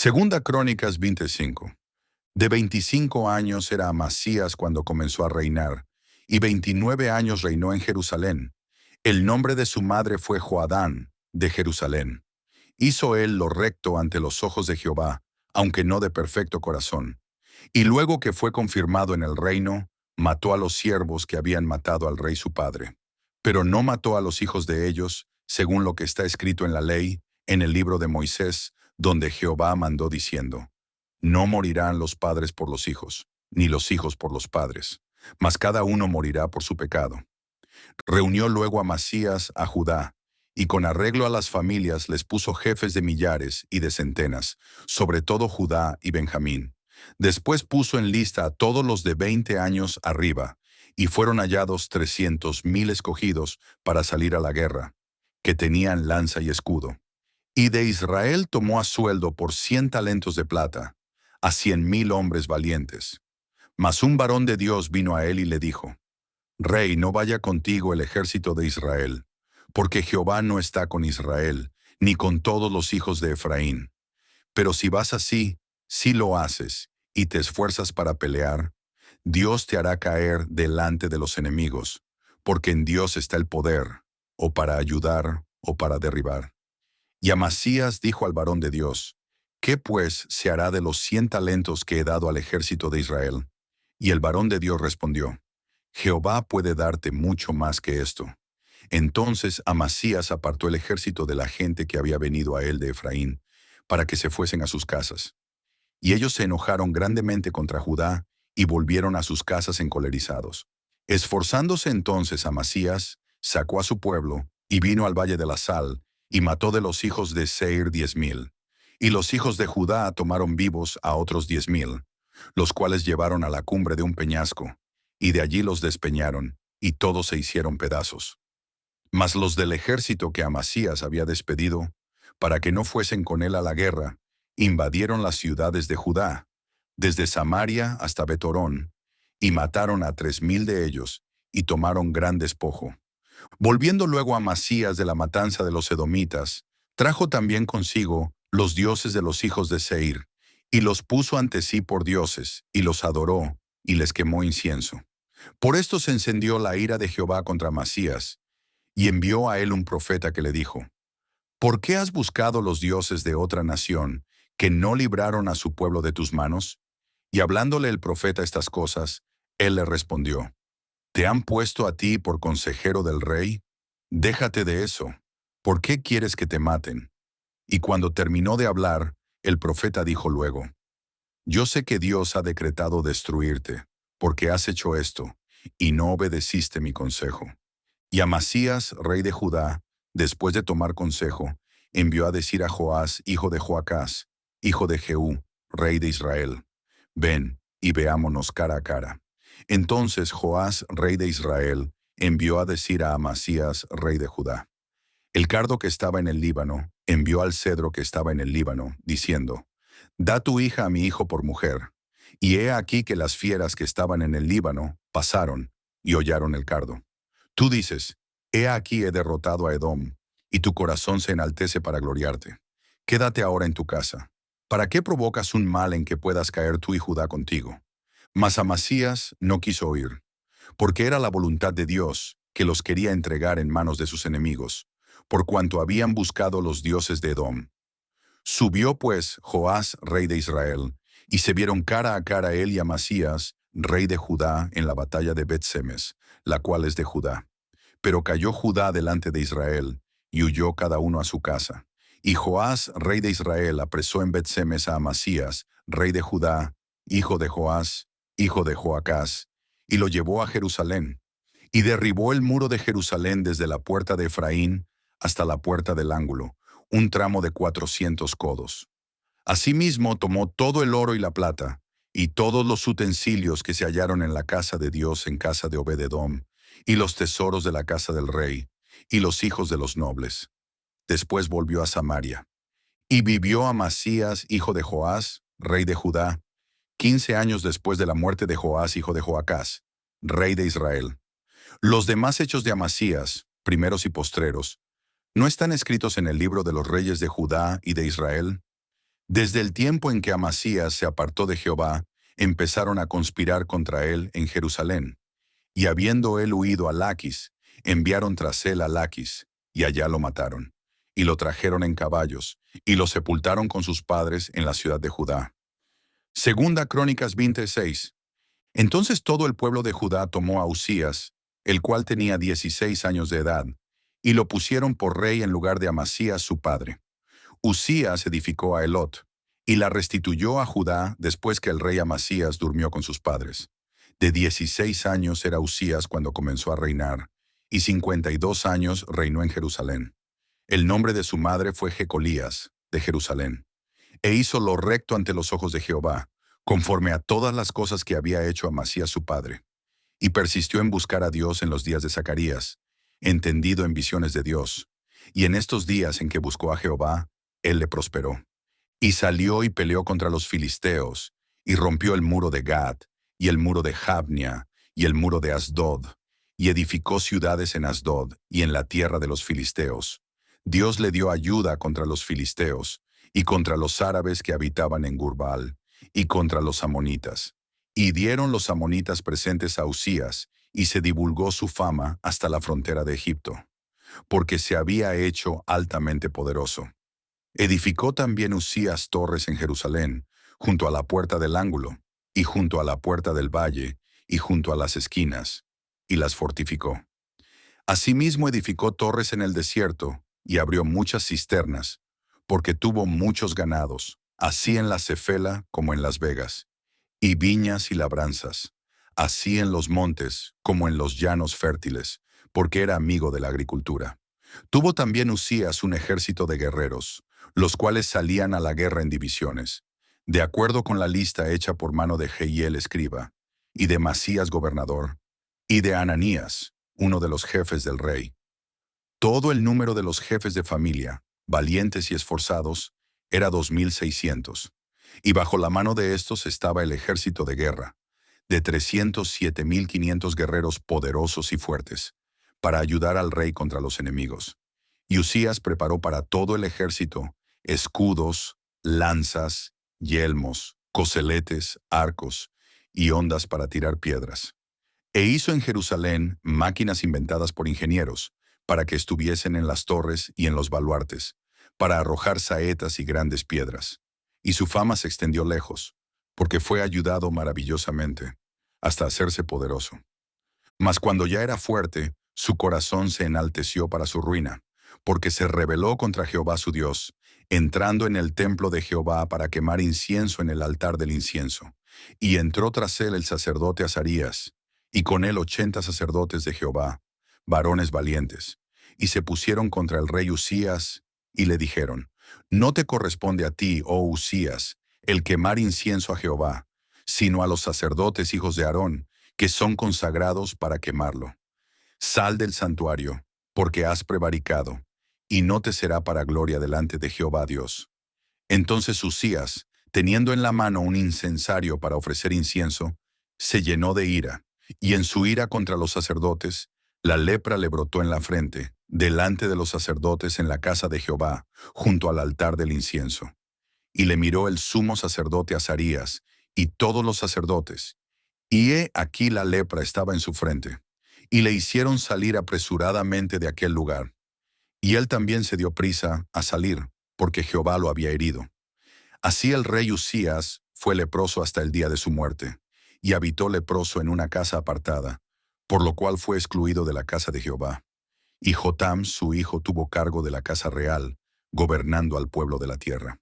Segunda Crónicas 25. De 25 años era Amasías cuando comenzó a reinar, y 29 años reinó en Jerusalén. El nombre de su madre fue Joadán, de Jerusalén. Hizo él lo recto ante los ojos de Jehová, aunque no de perfecto corazón. Y luego que fue confirmado en el reino, mató a los siervos que habían matado al rey su padre. Pero no mató a los hijos de ellos, según lo que está escrito en la ley, en el libro de Moisés, donde Jehová mandó diciendo: No morirán los padres por los hijos, ni los hijos por los padres, mas cada uno morirá por su pecado. Reunió luego Amasías a Judá, y con arreglo a las familias les puso jefes de millares y de centenas, sobre todo Judá y Benjamín. Después puso en lista a todos los de 20 años arriba, y fueron hallados 300,000 escogidos para salir a la guerra, que tenían lanza y escudo. Y de Israel tomó a sueldo por 100 talentos de plata, a 100,000 hombres valientes. Mas un varón de Dios vino a él y le dijo: Rey, no vaya contigo el ejército de Israel, porque Jehová no está con Israel, ni con todos los hijos de Efraín. Pero si vas así, si lo haces, y te esfuerzas para pelear, Dios te hará caer delante de los enemigos, porque en Dios está el poder, o para ayudar, o para derribar. Y Amasías dijo al varón de Dios: ¿Qué pues se hará de los 100 talentos que he dado al ejército de Israel? Y el varón de Dios respondió: Jehová puede darte mucho más que esto. Entonces Amasías apartó el ejército de la gente que había venido a él de Efraín, para que se fuesen a sus casas. Y ellos se enojaron grandemente contra Judá, y volvieron a sus casas encolerizados. Esforzándose entonces Amasías, sacó a su pueblo, y vino al valle de la Sal, y mató de los hijos de Seir 10,000. Y los hijos de Judá tomaron vivos a otros 10,000, los cuales llevaron a la cumbre de un peñasco, y de allí los despeñaron, y todos se hicieron pedazos. Mas los del ejército que Amasías había despedido, para que no fuesen con él a la guerra, invadieron las ciudades de Judá, desde Samaria hasta Betorón, y mataron a 3,000 de ellos, y tomaron gran despojo. Volviendo luego Amasías de la matanza de los edomitas, trajo también consigo los dioses de los hijos de Seir, y los puso ante sí por dioses, y los adoró, y les quemó incienso. Por esto se encendió la ira de Jehová contra Amasías, y envió a él un profeta que le dijo: ¿Por qué has buscado los dioses de otra nación, que no libraron a su pueblo de tus manos? Y hablándole el profeta estas cosas, él le respondió: ¿Te han puesto a ti por consejero del rey? Déjate de eso. ¿Por qué quieres que te maten? Y cuando terminó de hablar, el profeta dijo luego: Yo sé que Dios ha decretado destruirte, porque has hecho esto, y no obedeciste mi consejo. Y Amasías, rey de Judá, después de tomar consejo, envió a decir a Joás, hijo de Joacás, hijo de Jehú, rey de Israel: Ven, y veámonos cara a cara. Entonces Joás, rey de Israel, envió a decir a Amasías, rey de Judá: El cardo que estaba en el Líbano envió al cedro que estaba en el Líbano, diciendo: Da tu hija a mi hijo por mujer. Y he aquí que las fieras que estaban en el Líbano pasaron y hollaron el cardo. Tú dices: He aquí he derrotado a Edom, y tu corazón se enaltece para gloriarte. Quédate ahora en tu casa. ¿Para qué provocas un mal en que puedas caer tú y Judá contigo? Mas Amasías no quiso oír, porque era la voluntad de Dios que los quería entregar en manos de sus enemigos, por cuanto habían buscado los dioses de Edom. Subió pues Joás, rey de Israel, y se vieron cara a cara él y Amasías, rey de Judá, en la batalla de Bet-Semes, la cual es de Judá. Pero cayó Judá delante de Israel, y huyó cada uno a su casa. Y Joás, rey de Israel, apresó en Bet-Semes a Amasías, rey de Judá, hijo de Joás, hijo de Joacás, y lo llevó a Jerusalén. Y derribó el muro de Jerusalén desde la puerta de Efraín hasta la puerta del ángulo, un tramo de 400 codos. Asimismo tomó todo el oro y la plata, y todos los utensilios que se hallaron en la casa de Dios en casa de Obed-Edom, y los tesoros de la casa del rey, y los hijos de los nobles. Después volvió a Samaria. Y vivió Amasías, hijo de Joás, rey de Judá, 15 años después de la muerte de Joás, hijo de Joacás, rey de Israel. Los demás hechos de Amasías, primeros y postreros, ¿no están escritos en el libro de los reyes de Judá y de Israel? Desde el tiempo en que Amasías se apartó de Jehová, empezaron a conspirar contra él en Jerusalén. Y habiendo él huido a Laquis, enviaron tras él a Laquis, y allá lo mataron. Y lo trajeron en caballos, y lo sepultaron con sus padres en la ciudad de Judá. Segunda Crónicas 26. Entonces todo el pueblo de Judá tomó a Usías, el cual tenía 16 años de edad, y lo pusieron por rey en lugar de Amasías su padre. Usías edificó a Elot, y la restituyó a Judá después que el rey Amasías durmió con sus padres. De 16 años era Usías cuando comenzó a reinar, y 52 años reinó en Jerusalén. El nombre de su madre fue Jecolías, de Jerusalén. E hizo lo recto ante los ojos de Jehová, conforme a todas las cosas que había hecho Amasías su padre. Y persistió en buscar a Dios en los días de Zacarías, entendido en visiones de Dios. Y en estos días en que buscó a Jehová, él le prosperó. Y salió y peleó contra los filisteos, y rompió el muro de Gad, y el muro de Jabnia, y el muro de Asdod, y edificó ciudades en Asdod, y en la tierra de los filisteos. Dios le dio ayuda contra los filisteos, y contra los árabes que habitaban en Gurbal, y contra los amonitas. Y dieron los amonitas presentes a Usías, y se divulgó su fama hasta la frontera de Egipto, porque se había hecho altamente poderoso. Edificó también Usías torres en Jerusalén, junto a la puerta del ángulo, y junto a la puerta del valle, y junto a las esquinas, y las fortificó. Asimismo edificó torres en el desierto, y abrió muchas cisternas, porque tuvo muchos ganados, así en la Cefela como en las vegas, y viñas y labranzas, así en los montes como en los llanos fértiles, porque era amigo de la agricultura. Tuvo también Usías un ejército de guerreros, los cuales salían a la guerra en divisiones, de acuerdo con la lista hecha por mano de Jehiel escriba, y de Masías gobernador, y de Ananías, uno de los jefes del rey. Todo el número de los jefes de familia, valientes y esforzados, era 2600, y bajo la mano de estos estaba el ejército de guerra, de 307.500 guerreros poderosos y fuertes, para ayudar al rey contra los enemigos. Y Usías preparó para todo el ejército escudos, lanzas, yelmos, coseletes, arcos y hondas para tirar piedras. E hizo en Jerusalén máquinas inventadas por ingenieros, para que estuviesen en las torres y en los baluartes, para arrojar saetas y grandes piedras. Y su fama se extendió lejos, porque fue ayudado maravillosamente, hasta hacerse poderoso. Mas cuando ya era fuerte, su corazón se enalteció para su ruina, porque se rebeló contra Jehová su Dios, entrando en el templo de Jehová para quemar incienso en el altar del incienso. Y entró tras él el sacerdote Azarías, y con él 80 sacerdotes de Jehová, varones valientes, y se pusieron contra el rey Usías, y le dijeron: No te corresponde a ti, oh Usías, el quemar incienso a Jehová, sino a los sacerdotes hijos de Aarón, que son consagrados para quemarlo. Sal del santuario, porque has prevaricado, y no te será para gloria delante de Jehová Dios. Entonces Usías, teniendo en la mano un incensario para ofrecer incienso, se llenó de ira, y en su ira contra los sacerdotes, la lepra le brotó en la frente, delante de los sacerdotes en la casa de Jehová, junto al altar del incienso. Y le miró el sumo sacerdote Azarías, y todos los sacerdotes, y he aquí la lepra estaba en su frente, y le hicieron salir apresuradamente de aquel lugar. Y él también se dio prisa a salir, porque Jehová lo había herido. Así el rey Usías fue leproso hasta el día de su muerte, y habitó leproso en una casa apartada, por lo cual fue excluido de la casa de Jehová. Y Jotam, su hijo, tuvo cargo de la casa real, gobernando al pueblo de la tierra.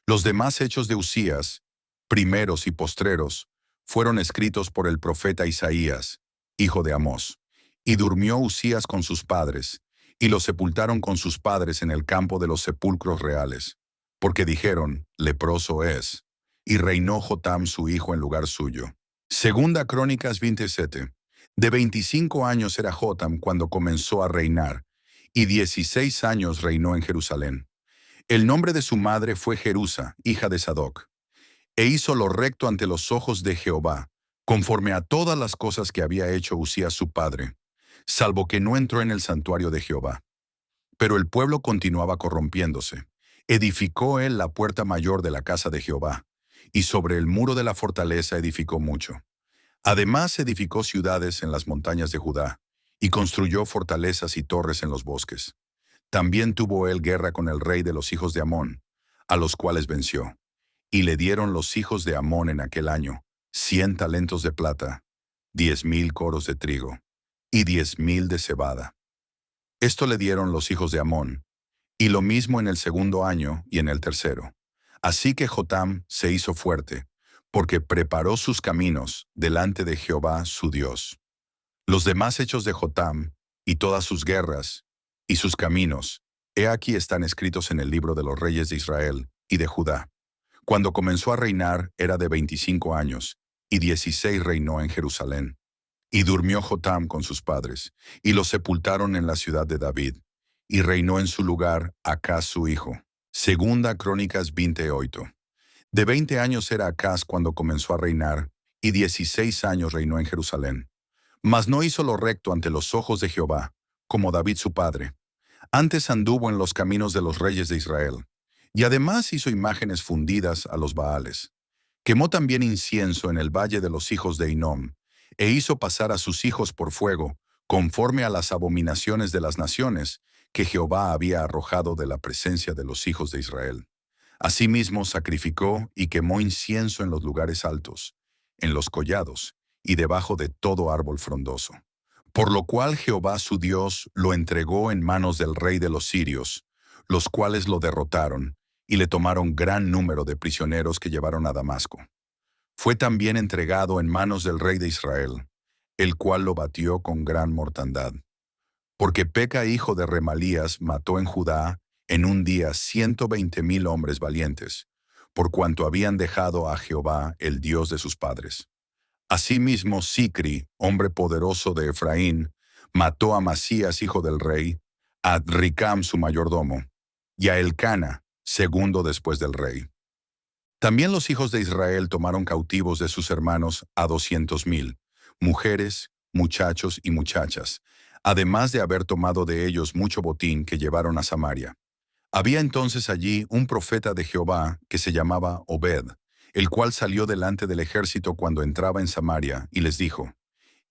Los demás hechos de Usías, primeros y postreros, fueron escritos por el profeta Isaías, hijo de Amós. Y durmió Usías con sus padres, y lo sepultaron con sus padres en el campo de los sepulcros reales, porque dijeron: leproso es. Y reinó Jotam su hijo en lugar suyo. Segunda Crónicas 27. De 25 años era Jotam cuando comenzó a reinar, y 16 años reinó en Jerusalén. El nombre de su madre fue Jerusa, hija de Sadoc. E hizo lo recto ante los ojos de Jehová, conforme a todas las cosas que había hecho Usías su padre, salvo que no entró en el santuario de Jehová. Pero el pueblo continuaba corrompiéndose, Edificó él la puerta mayor de la casa de Jehová, y sobre el muro de la fortaleza edificó mucho. Además edificó ciudades en las montañas de Judá, y construyó fortalezas y torres en los bosques. También tuvo él guerra con el rey de los hijos de Amón, a los cuales venció. Y le dieron los hijos de Amón en aquel año 100 talentos de plata, 10,000 coros de trigo, y 10,000 de cebada. Esto le dieron los hijos de Amón, y lo mismo en el segundo año y en el tercero. Así que Jotam se hizo fuerte, porque preparó sus caminos delante de Jehová su Dios. Los demás hechos de Jotam, y todas sus guerras, y sus caminos, he aquí están escritos en el libro de los reyes de Israel y de Judá. Cuando comenzó a reinar era de 25 años, y 16 reinó en Jerusalén. Y durmió Jotam con sus padres, y los sepultaron en la ciudad de David, y reinó en su lugar Acaz su hijo. Segunda Crónicas 28. De 20 años era Acaz cuando comenzó a reinar, y 16 años reinó en Jerusalén. Mas no hizo lo recto ante los ojos de Jehová, como David su padre. Antes anduvo en los caminos de los reyes de Israel, y además hizo imágenes fundidas a los Baales. Quemó también incienso en el valle de los hijos de Hinnom, e hizo pasar a sus hijos por fuego, conforme a las abominaciones de las naciones que Jehová había arrojado de la presencia de los hijos de Israel. Asimismo sacrificó y quemó incienso en los lugares altos, en los collados, y debajo de todo árbol frondoso. Por lo cual Jehová su Dios lo entregó en manos del rey de los sirios, los cuales lo derrotaron, y le tomaron gran número de prisioneros que llevaron a Damasco. Fue también entregado en manos del rey de Israel, el cual lo batió con gran mortandad. Porque Peca, hijo de Remalías, mató en Judá en un día 120,000 hombres valientes, por cuanto habían dejado a Jehová, el Dios de sus padres. Asimismo, Sicri, hombre poderoso de Efraín, mató a Masías, hijo del rey, a Ricam, su mayordomo, y a Elcana, segundo después del rey. También los hijos de Israel tomaron cautivos de sus hermanos a 200,000, mujeres, muchachos y muchachas, además de haber tomado de ellos mucho botín que llevaron a Samaria. Había entonces allí un profeta de Jehová que se llamaba Obed, el cual salió delante del ejército cuando entraba en Samaria, y les dijo: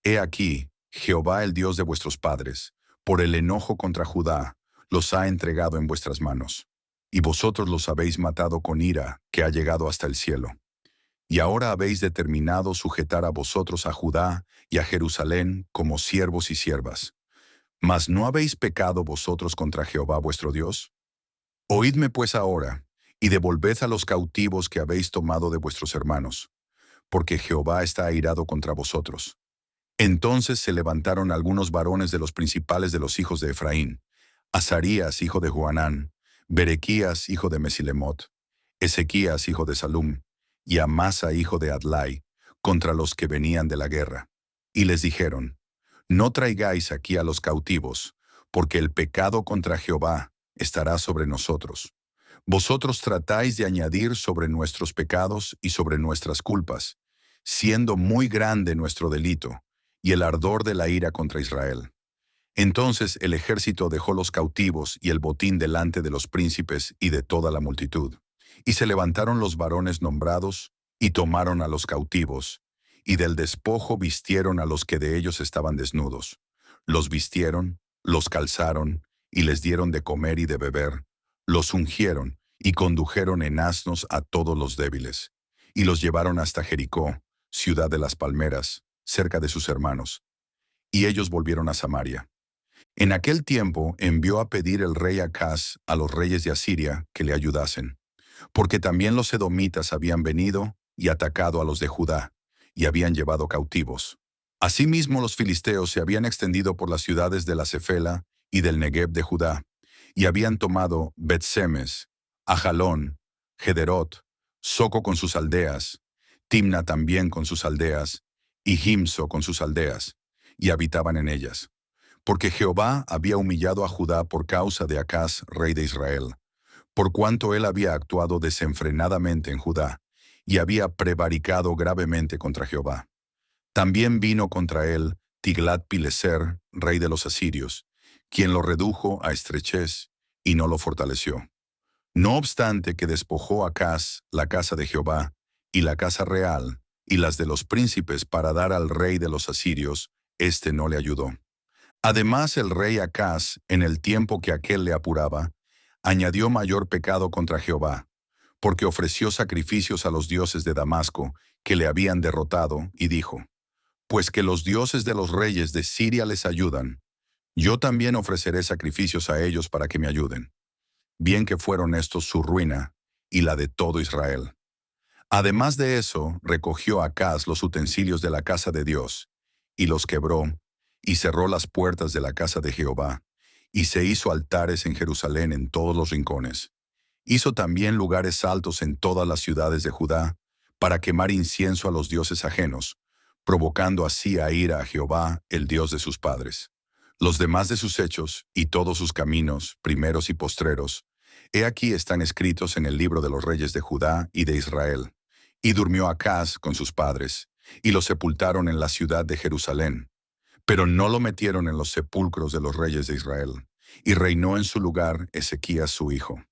He aquí, Jehová el Dios de vuestros padres, por el enojo contra Judá, los ha entregado en vuestras manos, y vosotros los habéis matado con ira que ha llegado hasta el cielo. Y ahora habéis determinado sujetar a vosotros a Judá y a Jerusalén como siervos y siervas. ¿Mas no habéis pecado vosotros contra Jehová vuestro Dios? Oídme pues ahora, y devolved a los cautivos que habéis tomado de vuestros hermanos, porque Jehová está airado contra vosotros. Entonces se levantaron algunos varones de los principales de los hijos de Efraín: Azarías, hijo de Joanán, Berequías, hijo de Mesilemot, Ezequías, hijo de Salum, y Amasa, hijo de Adlai, contra los que venían de la guerra. Y les dijeron: No traigáis aquí a los cautivos, porque el pecado contra Jehová estará sobre nosotros. Vosotros tratáis de añadir sobre nuestros pecados y sobre nuestras culpas, siendo muy grande nuestro delito, y el ardor de la ira contra Israel. Entonces el ejército dejó los cautivos y el botín delante de los príncipes y de toda la multitud. Y se levantaron los varones nombrados, y tomaron a los cautivos, y del despojo vistieron a los que de ellos estaban desnudos. Los vistieron, los calzaron, y les dieron de comer y de beber. Los ungieron, y condujeron en asnos a todos los débiles. Y los llevaron hasta Jericó, ciudad de las palmeras, cerca de sus hermanos. Y ellos volvieron a Samaria. En aquel tiempo envió a pedir el rey Acaz a los reyes de Asiria que le ayudasen, porque también los edomitas habían venido y atacado a los de Judá, y habían llevado cautivos. Asimismo los filisteos se habían extendido por las ciudades de la Cefela y del Negueb de Judá, y habían tomado Bet-Semes, Ajalón, Gederot, Soco con sus aldeas, Timna también con sus aldeas, y Gimso con sus aldeas, y habitaban en ellas. Porque Jehová había humillado a Judá por causa de Acaz, rey de Israel, por cuanto él había actuado desenfrenadamente en Judá, y había prevaricado gravemente contra Jehová. También vino contra él Tiglat-Pileser, rey de los asirios, quien lo redujo a estrechez y no lo fortaleció. No obstante que despojó Acaz la casa de Jehová, y la casa real, y las de los príncipes para dar al rey de los asirios, éste no le ayudó. Además el rey Acaz, en el tiempo que aquél le apuraba, añadió mayor pecado contra Jehová, porque ofreció sacrificios a los dioses de Damasco, que le habían derrotado, y dijo, pues que los dioses de los reyes de Siria les ayudan, yo también ofreceré sacrificios a ellos para que me ayuden. Bien que fueron estos su ruina y la de todo Israel. Además de eso, recogió Acaz los utensilios de la casa de Dios, y los quebró, y cerró las puertas de la casa de Jehová, y se hizo altares en Jerusalén en todos los rincones. Hizo también lugares altos en todas las ciudades de Judá, para quemar incienso a los dioses ajenos, provocando así a ira a Jehová, el Dios de sus padres. Los demás de sus hechos, y todos sus caminos, primeros y postreros, he aquí están escritos en el libro de los reyes de Judá y de Israel. Y durmió Acaz con sus padres, y lo sepultaron en la ciudad de Jerusalén. Pero no lo metieron en los sepulcros de los reyes de Israel, y reinó en su lugar Ezequías su hijo.